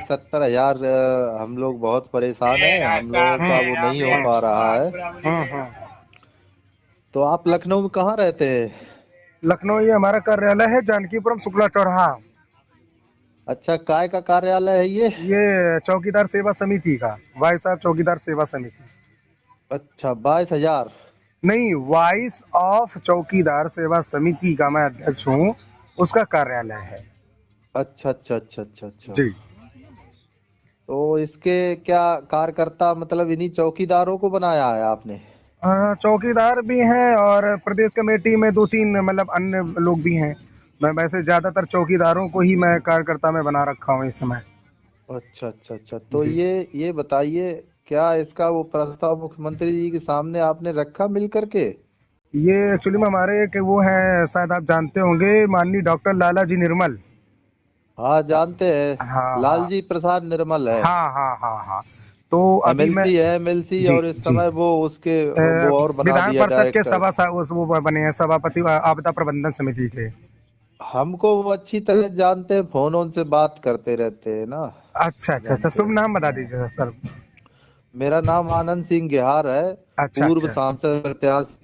70,000 हम लोग बहुत परेशान हैं, हम लोगों का वो नहीं हो पा रहा है। हम्म। तो आप लखनऊ में कहाँ रहते हैं? लखनऊ ये हमारा कार्यालय है, जानकीपुरम शुक्ला चौराहा। अच्छा, काय का कार्यालय है ये? ये चौकीदार सेवा समिति का, भाई साहब चौकीदार सेवा समिति। अच्छा, 22,000। नहीं, वॉइस ऑफ चौकीदार सेवा समिति का मैं अध्यक्ष हूँ, उसका कार्यालय है। अच्छा अच्छा अच्छा अच्छा अच्छा। जी। तो इसके क्या कार्यकर्ता, मतलब इन्हीं चौकीदारों को बनाया है आपने? चौकीदार भी हैं और प्रदेश कमेटी में दो तीन मतलब अन्य लोग भी हैं। मैं वैसे ज्यादातर चौकीदारों को ही मैं कार्यकर्ता में बना रखा हूँ इस समय। अच्छा अच्छा अच्छा। तो जी। ये बताइए, क्या इसका वो प्रस्ताव मुख्यमंत्री जी के सामने आपने रखा मिल करके? ये एक्चुअली में हमारे एक वो हैं, शायद आप जानते होंगे, माननीय डॉक्टर लाला जी निर्मल। हाँ, जानते हैं। हाँ हाँ लालजी प्रसाद निर्मल है। हाँ हाँ हाँ हाँ। तो अभी मैं, एमएलसी है, एमएलसी, जी और इस जी, समय वो उसके अ, वो और बना विधान दिया परिषद के डायरेक्टर। वो बने हैं सभापति आपदा प्रबंधन समिति के। हमको वो अच्छी तरह जानते हैं, फोन से बात करते रहते हैं ना। अच्छा अच्छा अच्छा, जानते शुभ हैं। नाम बता दीजिए सर। मेरा नाम आनंद सिंह गेहार है। अच्छा पूर्व अच्छा सांसद प्रत्याशी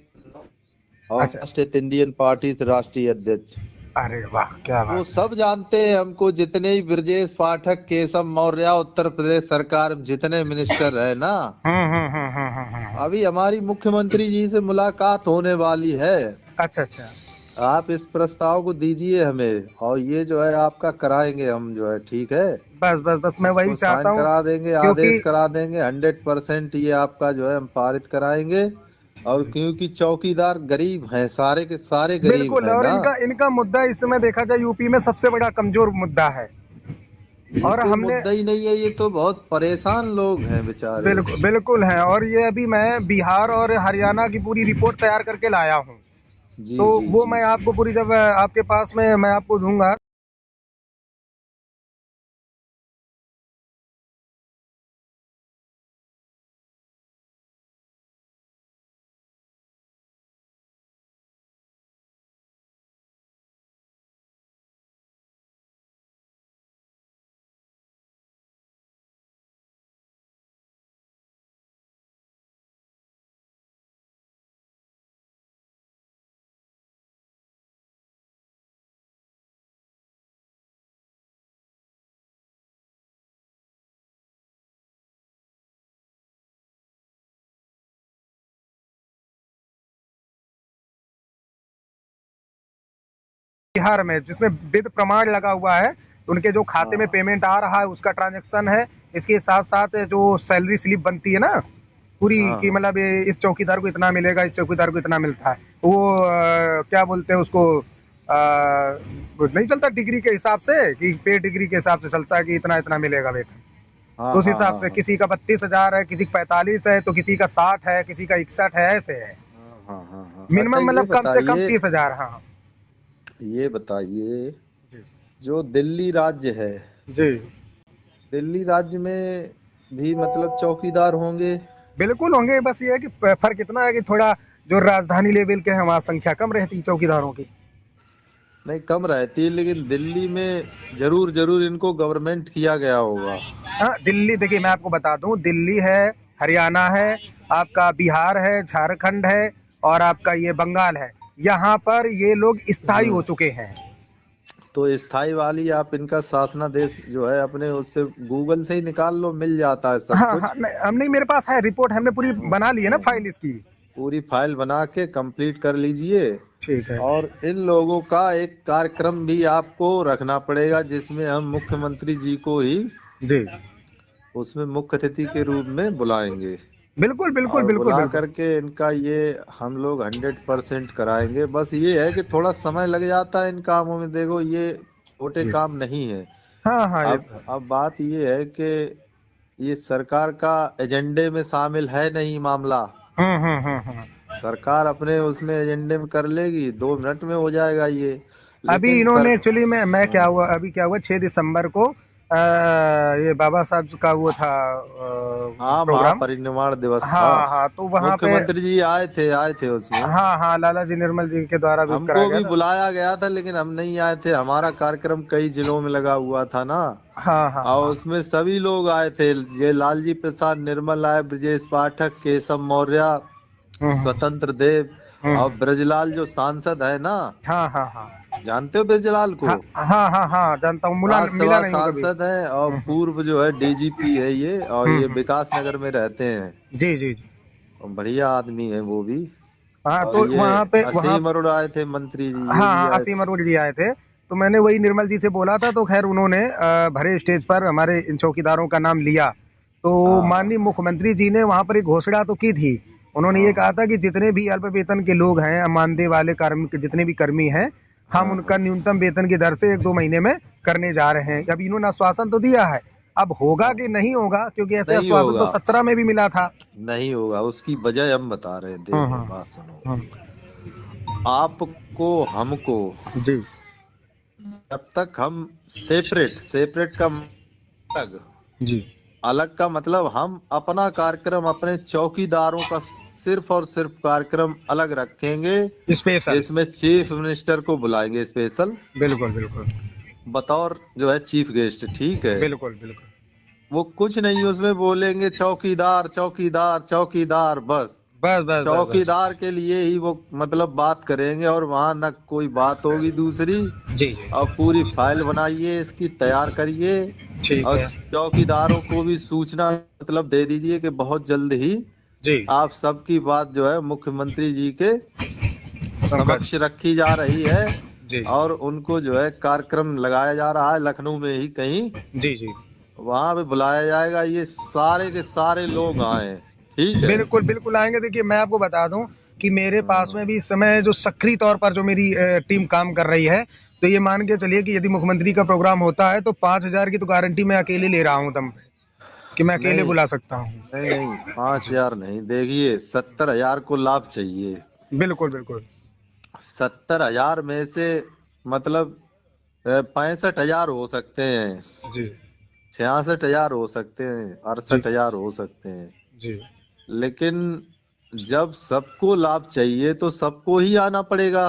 और अच्छा। राष्ट्रीय इंडियन पार्टी से राष्ट्रीय अध्यक्ष। अरे वाह, क्या वो बात है। सब जानते हैं हमको, जितने ही ब्रजेश पाठक, केशव मौर्य, उत्तर प्रदेश सरकार में जितने मिनिस्टर है ना। अभी हमारी मुख्यमंत्री जी से मुलाकात होने वाली है। अच्छा अच्छा। आप इस प्रस्ताव को दीजिए हमें, और ये जो है आपका कराएंगे हम, जो है ठीक है। बस बस बस, मैं वही इसको चाहता साइन हूँ करा देंगे, क्योंकि आदेश करा देंगे, 100% ये आपका जो है हम पारित कराएंगे। और क्योंकि चौकीदार गरीब हैं, सारे के सारे गरीब बिल्कुल, हैं और ना। इनका इनका मुद्दा इस समय देखा जाए यूपी में सबसे बड़ा कमजोर मुद्दा है। ये और कोई हमने, मुद्दा ही नहीं है, ये तो बहुत परेशान लोग हैं बेचारे। बिल्कुल बिल्कुल है, और ये अभी मैं बिहार और हरियाणा की पूरी रिपोर्ट तैयार करके लाया हूँ। जी तो जी वो जी मैं जी। आपको पूरी, जब आपके पास में मैं आपको दूंगा। बिहार में जिसमें विद प्रमाण लगा हुआ है, उनके जो खाते में हाँ पेमेंट आ रहा है उसका ट्रांजैक्शन है। इसके साथ साथ जो सैलरी स्लिप बनती है ना पूरी, हाँ कि हाँ। मतलब ये इस चौकीदार को इतना मिलेगा, इस चौकीदार को इतना मिलता है, वो क्या बोलते हैं उसको, वो नहीं चलता डिग्री के हिसाब से, कि पे डिग्री के हिसाब से चलता है कि इतना इतना मिलेगा वेतन। हाँ तो उस हाँ हिसाब हाँ से हाँ किसी का 32,000 है, किसी का 45 है, तो किसी का 60 है, किसी का 61 है, ऐसे है। हाँ हाँ हाँ हाँ। अच्छा, मिनिमम मतलब कम से कम 30,000। हाँ। ये बताइए, जी जो दिल्ली राज्य है, जी। दिल्ली राज्य में भी मतलब चौकीदार होंगे? बिल्कुल होंगे, बस ये है कि फर्क इतना है कि थोड़ा जो राजधानी लेवल के हैं वहाँ संख्या कम रहती है चौकीदारों की। नहीं, कम रहती है, लेकिन दिल्ली में जरूर जरूर इनको गवर्नमेंट किया गया होगा। हाँ, दिल्ली देखिए, मैं आपको बता दूं, दिल्ली है, हरियाणा है, आपका बिहार है, झारखंड है, और आपका ये बंगाल है। यहाँ पर ये लोग स्थायी हम्म। हो चुके हैं। तो स्थाई वाली आप इनका शासनादेश जो है अपने उससे गूगल से ही निकाल लो, मिल जाता है सब हाँ हाँ, कुछ। नहीं, हम नहीं, मेरे पास है रिपोर्ट, हमने पूरी बना ली है ना हम्म। फाइल इसकी। पूरी फाइल बना के कंप्लीट कर लीजिए। ठीक है। और इन लोगों का एक कार्यक्रम भी आपको रखना पड़ेगा, जिसमें हम मुख्यमंत्री जी को ही जी। उसमें मुख्य अतिथि के रूप में बुलाएंगे। बिल्कुल बिल्कुल और बिल्कुल बुला बिल्कुल। करके इनका ये हम लोग 100% कराएंगे। बस ये है कि थोड़ा समय लग जाता है इन कामों में, देखो ये छोटे जी। काम नहीं है। हाँ हाँ, ये अब तो है। अब बात ये है कि ये सरकार का एजेंडे में शामिल है नहीं मामला। हम्म। सरकार अपने उसमें एजेंडे में कर लेगी, 2 मिनट में हो जाएगा ये। अभी लेकिन इन्होंने एक्चुअली में, मैं क्या हाँ हुआ, अभी क्या हुआ, 6 दिसंबर को ये बाबा साहब का वो था हाँ, प्रोग्राम। महापरिनिर्वाण दिवस था। हाँ हाँ, तो वहाँ पे मुख्यमंत्री जी आए थे उसमें। हाँ हाँ, लाला जी निर्मल जी के द्वारा भी कराया हमको गया भी था। बुलाया गया था, लेकिन हम नहीं आए थे। हमारा कार्यक्रम कई जिलों में लगा हुआ था ना, हाँ हाँ और हाँ। उसमें सभी लोग आए थे। ये लालजी प्रसाद निर्मल आए, ब्रजेश पाठक, केशव मौर्य, हम्म स्वतंत्र देव, और हम्म। ब्रजलाल जो सांसद है ना, हाँ हाँ हाँ जानते हो ब्रजलाल को? हाँ हाँ हाँ हाँ, जानता हूँ, मिला राज्यसभा नहीं हूँ कभी। सांसद है और पूर्व जो है डीजीपी है ये, और ये हम्म। विकास नगर में रहते हैं। जी जी जी। और बढ़िया आदमी है वो भी। हाँ, और तो ये वहाँ पे वहाँ असीम अरोड़ा आए थे, मंत्री जी, ये हाँ भी हाँ, आए असीम थे। अरोड़ा जी आए थे। तो मैंने वही निर्मल जी से बोला था, तो खैर उन्होंने भरे स्टेज पर हमारे इन चौकीदारों का नाम लिया। तो हाँ हाँ माननीय मुख्यमंत्री जी ने वहाँ पर एक घोषणा तो की थी। उन्होंने ये हाँ कहा था कि जितने भी अल्प वेतन के लोग हैं, मानदेय वाले कार्मिक जितने भी कर्मी हैं, हम हाँ उनका हाँ। न्यूनतम वेतन की दर से 1-2 महीने में करने जा रहे हैं। अब इन्होंने आश्वासन तो दिया है, अब होगा कि हाँ। नहीं होगा, क्योंकि ऐसे नहीं आश्वासन तो होगा, 17 में भी मिला था। नहीं होगा, उसकी वजह हम बता रहे हैं। हाँ देखो, हाँ बात सुनो। हाँ। आपको, हमको, जी जब तक हम सेपरेट, सेपरेट का अलग, जी। अलग का मतलब हम अपना कार्यक्रम, अपने चौकीदारों का सिर्फ और सिर्फ कार्यक्रम अलग रखेंगे, स्पेशल। जिसमें चीफ मिनिस्टर को बुलाएंगे स्पेशल, बिल्कुल बिल्कुल बतौर जो है चीफ गेस्ट, ठीक है। बिल्कुल बिल्कुल। वो कुछ नहीं उसमें बोलेंगे, चौकीदार चौकीदार चौकीदार, बस बस बस बस बस। चौकीदार के लिए ही वो मतलब बात करेंगे, और वहां न कोई बात होगी दूसरी। जी जी। और पूरी फाइल बनाइए, इसकी तैयार करिए, ठीक और है। चौकीदारों को भी सूचना मतलब दे दीजिए कि बहुत जल्द ही जी। आप सबकी बात जो है मुख्यमंत्री जी के समझ। समक्ष रखी जा रही है, जी और उनको जो है कार्यक्रम लगाया जा रहा है लखनऊ में ही कहीं, जी जी। वहां पे बुलाया जाएगा। ये सारे के सारे लोग आए, ठीक है। बिल्कुल बिल्कुल आएंगे। देखिए, मैं आपको बता दूं कि मेरे पास में हाँ। भी इस समय जो सक्रिय तौर पर जो मेरी टीम काम कर रही है, तो ये मान के चलिए कि यदि मुख्यमंत्री का प्रोग्राम होता है तो 5,000 की तो गारंटी मैं अकेले ले रहा हूँ, तम कि मैं अकेले नहीं बुला सकता हूँ। नहीं नहीं, 5,000 नहीं, देखिए 70,000 को लाभ चाहिए। बिल्कुल बिल्कुल। 70,000 में से मतलब 65,000 हो सकते हैं, जी 66,000 हो सकते हैं, जी 68,000 हो सकते हैं। जी। लेकिन जब सबको लाभ चाहिए तो सबको ही आना पड़ेगा।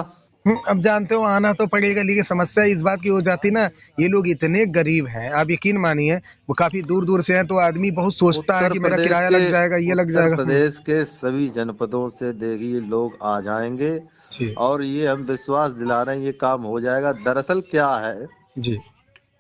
अब जानते हो, आना तो पड़ेगा, लेकिन समस्या इस बात की हो जाती ना, ये लोग इतने गरीब हैं, आप यकीन मानिए, वो काफी दूर दूर से हैं, तो आदमी बहुत सोचता है उत्तर कि मेरा प्रदेश किराया के लग जाएगा, ये लग उत्तर जाएगा। प्रदेश के सभी जनपदों से देखिए लोग आ जाएंगे, जी और ये हम विश्वास दिला रहे हैं, ये काम हो जाएगा। दरअसल क्या है, जी।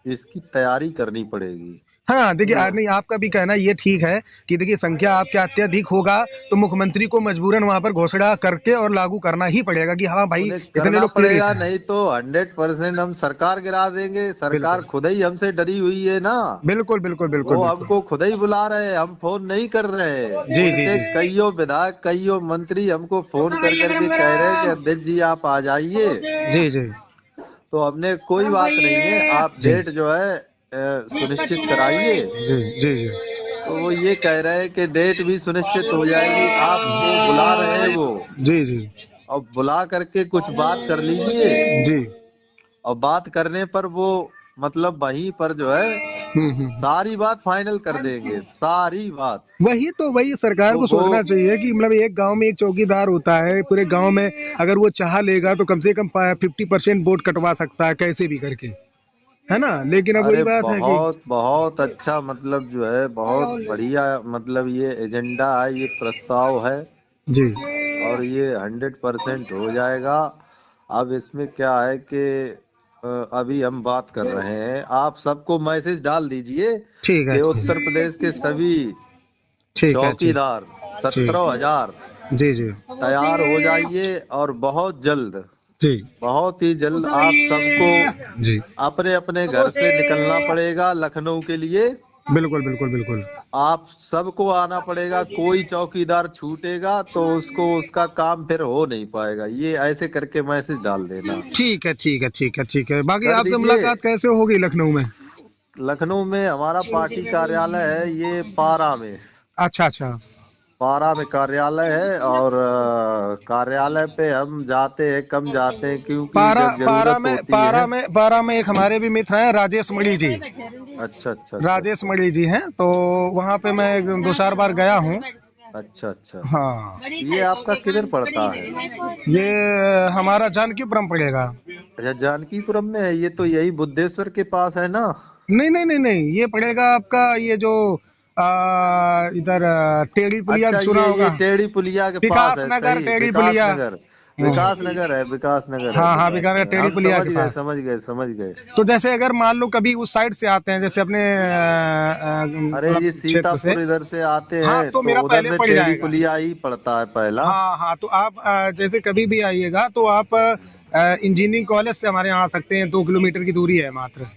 इसकी तैयारी करनी पड़ेगी। हाँ, देखिए, ये नहीं, आपका भी कहना ये ठीक है कि देखिए संख्या आपके अत्यधिक होगा, तो मुख्यमंत्री को मजबूरन वहां पर घोषणा करके और लागू करना ही पड़ेगा कि हाँ भाई, उन्हें इतने करना लोग पीड़ित पड़ेगा, हैं। नहीं तो 100% हम सरकार गिरा देंगे। सरकार बिल्कुल खुद ही हमसे डरी हुई है ना। बिल्कुल बिल्कुल बिल्कुल वो बिल्कुल। हमको खुद ही बुला रहे हैं, हम फोन नहीं कर रहे हैं। जी जी उनके जी कईयों विधायक, कईयों मंत्री हमको फोन कर करके कह रहे हैं कि अध्यक्ष जी आप आ जाइए। जी जी तो हमने कोई बात नहीं है, आप जी डेट जो है सुनिश्चित कराइए। जी जी जी तो वो ये कह रहे हैं कि डेट भी सुनिश्चित हो जाएगी, आपको बुला रहे हैं वो। जी जी और बुला करके कुछ बात कर लीजिए, जी। और बात करने पर वो मतलब वहीं पर जो है हम्म। सारी बात फाइनल कर देंगे, सारी बात। वही तो, वही सरकार तो को वो सोचना चाहिए कि मतलब एक गांव में एक चौकीदार होता है, पूरे गांव में अगर वो चाह लेगा तो कम से कम 50% वोट कटवा सकता है, कैसे भी करके, है ना। लेकिन अब वही अरे बात है कि बहुत बहुत अच्छा, मतलब जो है बहुत बढ़िया, मतलब ये एजेंडा है, ये प्रस्ताव है, जी और ये 100% हो जाएगा। अब इसमें क्या है कि अभी हम बात कर रहे हैं, आप सबको मैसेज डाल दीजिए ठीक है। कि ठीक उत्तर प्रदेश के सभी ठीक है। ठीक चौकीदार ठीक। 17,000 जी जी तैयार हो जाइए, और बहुत जल्द, जी बहुत ही जल्द आप सबको जी। अपने अपने घर से निकलना पड़ेगा लखनऊ के लिए। बिल्कुल बिल्कुल बिल्कुल। आप सबको आना पड़ेगा, कोई चौकीदार छूटेगा तो उसको उसका काम फिर हो नहीं पाएगा। ये ऐसे करके मैसेज डाल देना। ठीक है ठीक है ठीक है ठीक है। बाकी कर आपसे दीजिए। मुलाकात कैसे होगी लखनऊ में? लखनऊ में हमारा पार्टी कार्यालय है, ये पारा में। अच्छा अच्छा। पारा में कार्यालय है, और कार्यालय पे हम जाते हैं, कम जाते हैं, क्योंकि पारा जब जरूरत होती है। पारा में एक हमारे भी मित्र हैं, राजेश मणि जी। अच्छा अच्छा अच्छा राजेश अच्छा मणि जी हैं, तो वहाँ पे मैं 2-4 बार गया हूँ। अच्छा अच्छा। हाँ, ये आपका किधर पड़ता है? ये हमारा जानकीपुरम पड़ेगा। अच्छा, जानकीपुरम में है। ये तो यही बुद्धेश्वर के पास है ना? नहीं नहीं नहीं नहीं, ये पड़ेगा आपका, ये जो इधर टेढ़ी पुलिया अच्छा, सुना ये होगा। टेढ़ी पुलिया के पास विकास है, नगर सही, टेढ़ी विकास पुलिया। नगर। विकास हम्म, नगर है, विकास नगर है, हाँ हाँ, विकास बीकानेर नगर। टेढ़ी हम पुलिया समझ के गए, पास। समझ गए, समझ गए। तो जैसे अगर मान लो कभी उस साइड से आते हैं, जैसे अपने अरे, मतलब ये क्षेत्र से। सीतापुर इधर से आते हाँ, हैं तो तो मेरा उधर पहले से पड़ टेढ़ी जाएगा। पुलिया ही पड़ता है पहला। हाँ हाँ, तो आप जैसे कभी भी आइएगा तो आप इंजीनियरिंग कॉलेज से हमारे यहाँ आ सकते हैं, 2 किलोमीटर की दूरी है मात्र।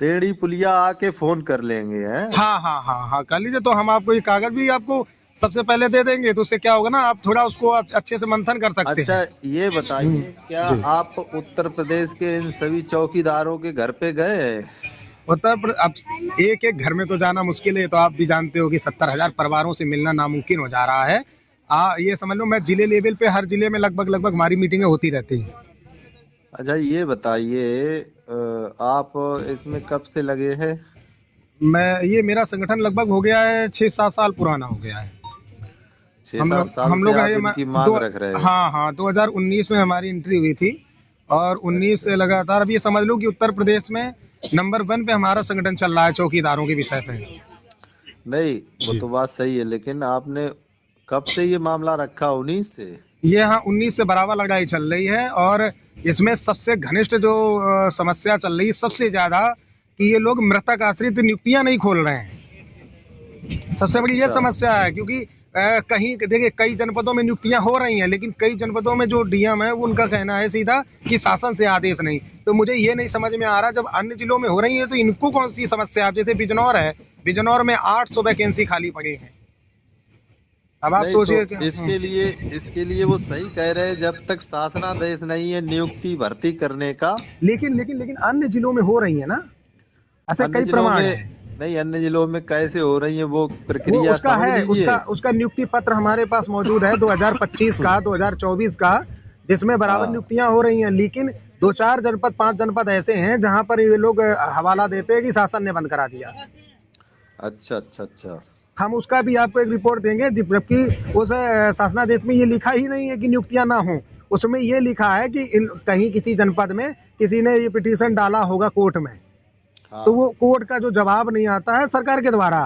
टेढ़ी पुलिया आके फोन कर लेंगे, हैं? हाँ हाँ हाँ हाँ, कर लीजिए। तो हम आपको ये कागज भी आपको सबसे पहले दे देंगे, तो उससे क्या होगा ना, आप थोड़ा उसको अच्छे से मंथन कर सकते अच्छा, हैं। ये बताइए, क्या जी। आप उत्तर प्रदेश के इन सभी चौकीदारों के घर पे गए? अब एक एक घर में तो जाना मुश्किल है, तो आप भी जानते हो कि 70,000 परिवारों से मिलना नामुमकिन हो जा रहा है। ये समझ लो, मैं जिले लेवल पे हर जिले में लगभग लगभग हमारी मीटिंगें होती रहती हैं। अच्छा, ये बताइए, आप इसमें कब से लगे हैं? ये मेरा संगठन लगभग हो गया है 6-7 साल पुराना हो गया है। छह सात साल हम से लोग है आप ये इनकी दो। मांग रख रहे हैं? हाँ हाँ, 2019 में हमारी एंट्री हुई थी, और 19 अच्छा। से लगातार अब ये समझ लो कि उत्तर प्रदेश में नंबर 1 पे हमारा संगठन चल रहा है चौकीदारों के विषय पे। नहीं, वो जी। तो बात सही है, लेकिन आपने कब से ये मामला रखा? 19 से? ये हाँ, 19 से बराबर लड़ाई चल रही है, और इसमें सबसे घनिष्ठ जो समस्या चल रही है सबसे ज्यादा, कि ये लोग मृतक आश्रित नियुक्तियां नहीं खोल रहे हैं। सबसे बड़ी ये अच्छा समस्या है, क्योंकि कहीं देखिए कई जनपदों में नियुक्तियां हो रही हैं, लेकिन कई जनपदों में जो डीएम है वो उनका कहना है सीधा कि शासन से आदेश नहीं। तो मुझे ये नहीं समझ में आ रहा, जब अन्य जिलों में हो रही है तो इनको कौन सी समस्या है। जैसे बिजनौर है, बिजनौर में 800 वैकेंसी खाली पड़ी है। अब आप नहीं, तो सोचिए कि इसके लिए वो सही कह रहे हैं, जब तक शासनादेश नहीं है नियुक्ति भर्ती करने का। लेकिन अन्य जिलों में हो रही है ना, ऐसे अन्य कई जिलों प्रमाण में हैं। नहीं, अन्य जिलों में कैसे हो रही है वो वो प्रक्रिया उसका समझ है, लीजिए। उसका नियुक्ति पत्र हमारे पास मौजूद है, 2025 का, 2024 का, जिसमें बराबर हाँ। नियुक्तियां हो रही हैं। लेकिन 2-4 जनपद, 5 जनपद ऐसे हैं जहां पर ये लोग हवाला देते हैं कि शासन ने बंद करा दिया। अच्छा अच्छा अच्छा। हम उसका भी आपको एक रिपोर्ट देंगे, जबकि उस शासनादेश में ये लिखा ही नहीं है कि नियुक्तियां ना हो। उसमें ये लिखा है कि कहीं किसी जनपद में किसी ने ये पिटीशन डाला होगा कोर्ट में, तो हाँ वो कोर्ट का जो जवाब नहीं आता है सरकार के द्वारा,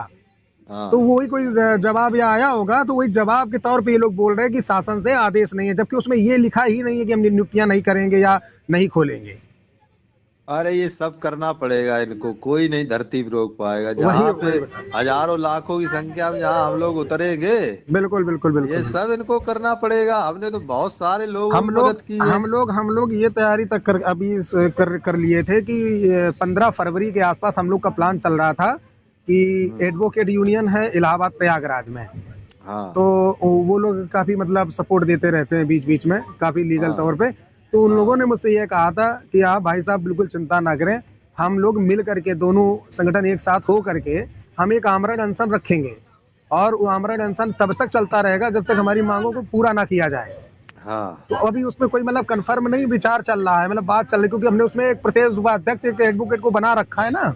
तो हाँ। वही कोई जवाब या आया होगा, तो वही जवाब के तौर पे ये लोग बोल रहे हैं कि शासन से आदेश नहीं है, जबकि उसमें ये लिखा ही नहीं है कि हम नियुक्तियां नहीं करेंगे या नहीं खोलेंगे। अरे, ये सब करना पड़ेगा इनको, कोई नहीं धरती पर रोक पाएगा। वही जहाँ पे वही बता। हजारों लाखों की संख्या में जहाँ हम लोग उतरेंगे, बिल्कुल बिल्कुल ये बिल्कुल। सब इनको करना पड़ेगा। हमने तो बहुत सारे लोगों की मदद की है। हम लोग ये तैयारी तक कर लिए थे कि 15 फरवरी के आसपास हम लोग का प्लान चल रहा था कि हम्म, एडवोकेट यूनियन है इलाहाबाद प्रयागराज में, हाँ तो वो लोग काफ़ी मतलब सपोर्ट देते रहते हैं बीच बीच में, काफ़ी लीगल हाँ तौर पे। तो उन लोगों हाँ। ने मुझसे ये कहा था कि आप भाई साहब बिल्कुल चिंता ना करें, हम लोग मिल करके दोनों संगठन एक साथ हो करके हम एक आमरण अनशन रखेंगे, और वो आमरण अनशन तब तक चलता रहेगा जब तक हमारी मांगों को पूरा ना किया जाए। हाँ तो अभी उसमें कोई मतलब कंफर्म नहीं विचार चल रहा है, मतलब बात चल रही, क्योंकि हमने उसमें एक प्रदेश उपाध्यक्ष, एक एडवोकेट को बना रखा है ना,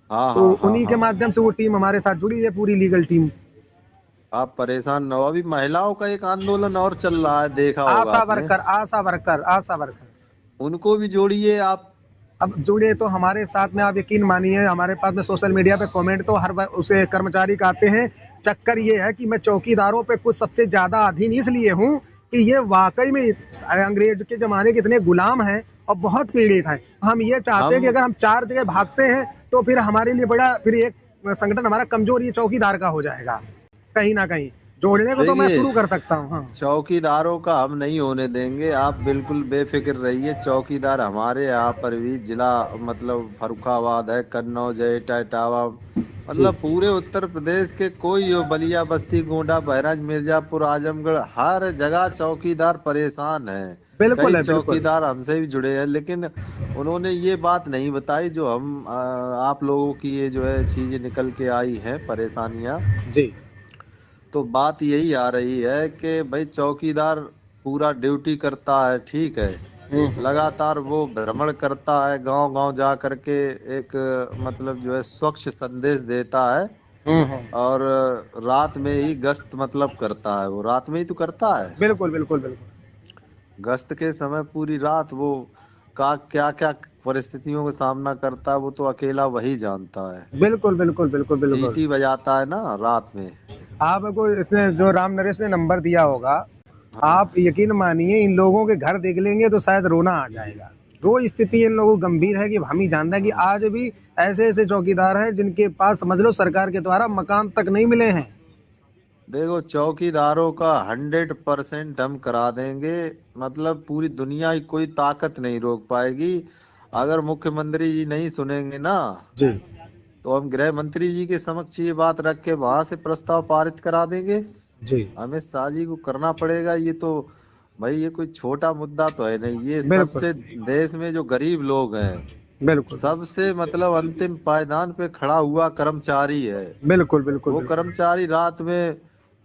हाँ तो हाँ हाँ उन्हीं के हाँ। माध्यम से वो टीम हमारे साथ जुड़ी है, पूरी लीगल टीम। आप परेशान न हो, अभी महिलाओं का एक आंदोलन और चल रहा है, देखा होगा आशा आपने। वर्कर, आशा वर्कर, आशा वर्कर। उनको भी जोड़िए आप। अब जुड़े तो हमारे साथ में, आप यकीन मानिए, हमारे पास में सोशल मीडिया पे कमेंट तो हर उसे कर्मचारी का आते हैं। चक्कर ये है कि मैं चौकीदारों पे कुछ सबसे ज्यादा अधीन इसलिए हूँ कि ये वाकई में अंग्रेज के जमाने के इतने गुलाम हैं और बहुत पीड़ित हैं। हम ये चाहते हैं कि हम अगर हम 4 जगह भागते हैं तो फिर हमारे लिए बड़ा, फिर एक संगठन हमारा कमजोर ये चौकीदार का हो जाएगा कहीं ना कहीं। जोड़ने को तो मैं देखिए, शुरू कर सकता हूँ। हाँ चौकीदारों का हम नहीं होने देंगे, आप बिल्कुल बेफिक्र रहिए। चौकीदार हमारे यहाँ पर भी जिला, मतलब फर्रुखाबाद है, कन्नौज है, इटावा, जी, मतलब पूरे उत्तर प्रदेश के कोई हो, बलिया, बस्ती, गोंडा, बहराइच, मिर्जापुर, आजमगढ़, हर जगह चौकीदार परेशान हैं। बिल्कुल कई है, बिल्कुल। चौकीदार हमसे भी जुड़े हैं, लेकिन उन्होंने ये बात नहीं बताई जो हम आप लोगों की ये जो है चीजें निकल के आई हैं, परेशानियां। जी तो बात यही आ रही है कि भाई चौकीदार पूरा ड्यूटी करता है, ठीक है, लगातार वो भ्रमण करता है, गांव गांव जा करके एक मतलब जो है स्वच्छ संदेश देता है, और रात में ही गश्त मतलब करता है, वो रात में ही तो करता है। बिल्कुल बिल्कुल बिल्कुल। गश्त के समय पूरी रात वो का क्या क्या परिस्थितियों का सामना करता है वो तो अकेला वही जानता है। बिल्कुल बिल्कुल बिल्कुल बिल्कुल। सीटी बजाता है ना रात में। आपको इसने जो राम नरेश ने नंबर दिया होगा, हाँ। आप यकीन मानिए इन लोगों के घर देख लेंगे तो शायद रोना आ जाएगा। वो स्थिति इन लोगों गंभीर है कि हम ही जानते हैं कि आज भी ऐसे ऐसे चौकीदार हैं जिनके पास समझ लो सरकार के द्वारा मकान तक नहीं मिले हैं। देखो चौकीदारों का 100% हम करा देंगे, मतलब पूरी दुनिया की कोई ताकत नहीं रोक पाएगी। अगर मुख्यमंत्री जी नहीं सुनेंगे ना जी तो हम गृह मंत्री जी के समक्ष ये बात रख के वहां से प्रस्ताव पारित करा देंगे। जी अमित शाह जी को करना पड़ेगा ये तो। भाई ये कोई छोटा मुद्दा तो है नहीं, ये बिल्कुल सबसे देश में जो गरीब लोग हैं, बिल्कुल सबसे मतलब अंतिम पायदान पे खड़ा हुआ कर्मचारी है। बिल्कुल बिल्कुल वो बिल्कुल। कर्मचारी रात में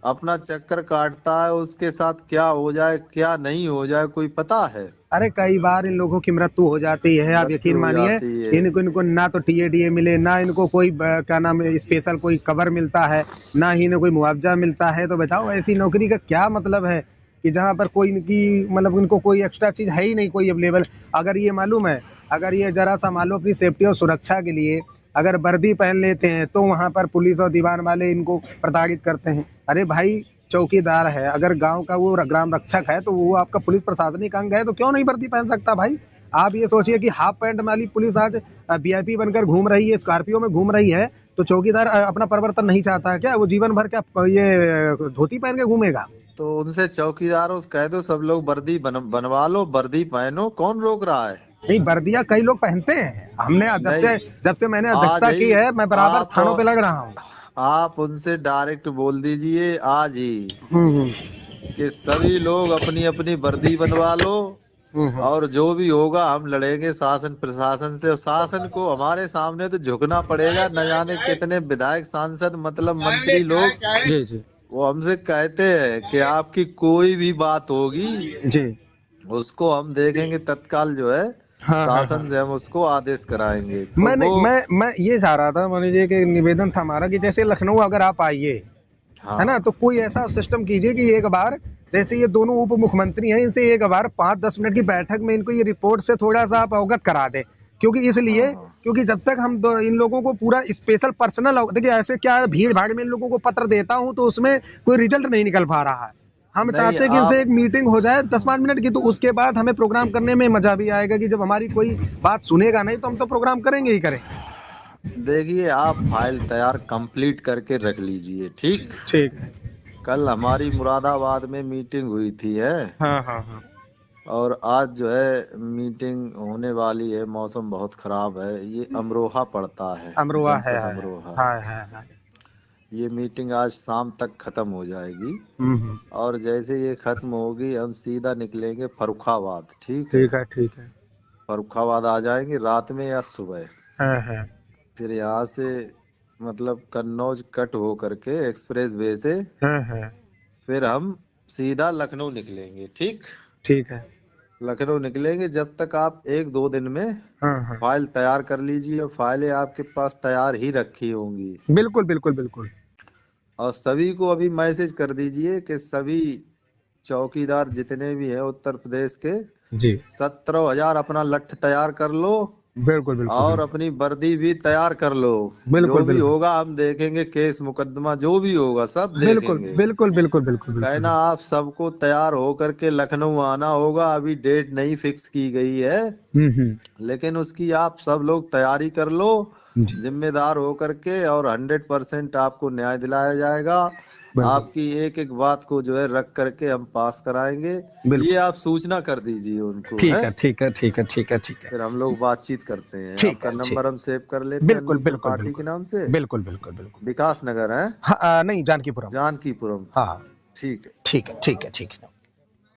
अपना चक्कर काटता है, उसके साथ क्या हो जाए क्या नहीं हो जाए कोई पता है। अरे कई बार इन लोगों की मृत्यु हो जाती है, आप मृत्यु यकीन हो मानिए। जाती है। इनको इनको ना तो टीएडीए मिले, ना इनको कोई क्या नाम है स्पेशल कोई कवर मिलता है, ना ही इन्हें कोई मुआवजा मिलता है। तो बताओ ऐसी नौकरी का क्या मतलब है कि जहाँ पर कोई इनकी मतलब इनको कोई एक्स्ट्रा चीज़ है ही नहीं कोई अवेलेबल। अगर ये मालूम है, अगर ये जरा सा मान लो अपनी सेफ्टी और सुरक्षा के लिए अगर वर्दी पहन लेते हैं तो वहाँ पर पुलिस और दीवान वाले इनको प्रताड़ित करते हैं। अरे भाई चौकीदार है, अगर गांव का वो ग्राम रक्षक है तो वो आपका पुलिस प्रशासनिक अंग है, तो क्यों नहीं वर्दी पहन सकता भाई। आप ये सोचिए कि हाफ पैंट वाली पुलिस आज वीआईपी बनकर घूम रही है, स्कॉर्पियो में घूम रही है, तो चौकीदार अपना परिवर्तन नहीं चाहता है क्या? वो जीवन भर क्या ये धोती पहन के घूमेगा? तो उनसे चौकीदारों से कह दो सब लोग वर्दी बनवा लो, वर्दी पहनो, कौन रोक रहा है। नहीं, वर्दियां कई लोग पहनते हैं। हमने नहीं, जब से मैंने आज अध्यक्षता की ही है मैं बराबर आप थानों पे लग रहा हूँ। आप उनसे डायरेक्ट बोल दीजिए आज ही हम्म कि सभी लोग अपनी अपनी वर्दी बनवा लो, हम्म। और जो भी होगा हम लड़ेंगे शासन प्रशासन से। और शासन को हमारे सामने तो झुकना पड़ेगा। न जाने कितने विधायक सांसद मतलब मंत्री लोग जी जी वो हमसे कहते हैं कि आपकी कोई भी बात होगी जी। उसको हम देखेंगे, तत्काल जो है हाँ हाँ हाँ। शासन से हम उसको आदेश कराएंगे। तो मैं वो मैं ये चाह रहा था, मान लीजिए कि निवेदन था हमारा कि जैसे लखनऊ अगर आप आइए, है ना, हाँ तो कोई ऐसा सिस्टम कीजिए कि एक बार जैसे ये दोनों उप मुख्यमंत्री हैं, इनसे एक बार 5-10 मिनट की बैठक में इनको ये रिपोर्ट से थोड़ा सा आप अवगत करा दें। क्योंकि इसलिए हाँ क्योंकि जब तक हम इन लोगों को पूरा स्पेशल पर्सनल, देखिए ऐसे क्या भीड़ भाड़ में इन लोगों को पत्र देता हूँ तो उसमें कोई रिजल्ट नहीं निकल पा रहा है। हम नहीं चाहते हैं कि इनसे आप एक मीटिंग हो जाए 10-5 मिनट की, तो उसके बाद हमें प्रोग्राम करने में मजा भी आएगा कि जब हमारी कोई बात सुनेगा नहीं तो हम तो प्रोग्राम करेंगे ही करेंगे। देखिए, आप फाइल तैयार कंप्लीट करके रख लीजिए, ठीक। ठीक है। कल हमारी मुरादाबाद में मीटिंग हुई थी है, हाँ हाँ हाँ। और आज जो है मीटिंग होने वाली है। मौसम बहुत खराब है, ये अमरोहा पड़ता है, अमरोहा है जनपद अमरोहा। है। ये मीटिंग आज शाम तक खत्म हो जाएगी, हम्म। और जैसे ये खत्म होगी हम सीधा निकलेंगे फर्रुखाबाद, ठीक है। ठीक है ठीक है। फर्रुखाबाद आ जाएंगे रात में या सुबह। है। फिर यहाँ से मतलब कन्नौज कट हो करके एक्सप्रेस वे से है। फिर हम सीधा लखनऊ निकलेंगे, ठीक। ठीक है। लखनऊ निकलेंगे, जब तक आप 1-2 दिन में हाँ। फाइल तैयार कर लीजिए, और फाइलें आपके पास तैयार ही रखी होंगी। बिल्कुल बिल्कुल बिल्कुल। और सभी को अभी मैसेज कर दीजिए कि सभी चौकीदार जितने भी हैं उत्तर प्रदेश के जी 17,000 अपना लठ तैयार कर लो, बिल्कुल बिल्कुल और अपनी वर्दी भी तैयार कर लो। बिल्कुल जो भी बिल्कुल होगा हम देखेंगे, केस मुकदमा जो भी होगा सब बिल्कुल देखेंगे। बिल्कुल बिल्कुल बिल्कुल कहना बिल्कुल। आप सबको तैयार होकर के लखनऊ आना होगा। अभी डेट नहीं फिक्स की गई है, लेकिन उसकी आप सब लोग तैयारी कर लो जी जिम्मेदार होकर के, और 100% आपको न्याय दिलाया जाएगा। बिल्कुल आपकी एक एक बात को जो है रख करके हम पास कराएंगे। बिल्कुल। ये आप सूचना कर दीजिए उनको, ठीक है। है ठीक है ठीक है ठीक है ठीक है फिर हम लोग बातचीत करते हैं। ठीक आपका है ठीक। नंबर हम सेव कर लेते हैं बिल्कुल अन्नू बिल्कुल त्रिपाठी के नाम से। बिल्कुल बिल्कुल बिल्कुल। विकास नगर है, हाँ नहीं जानकीपुरम। जानकीपुरम। हाँ ठीक है। ठीक है ठीक है ठीक है।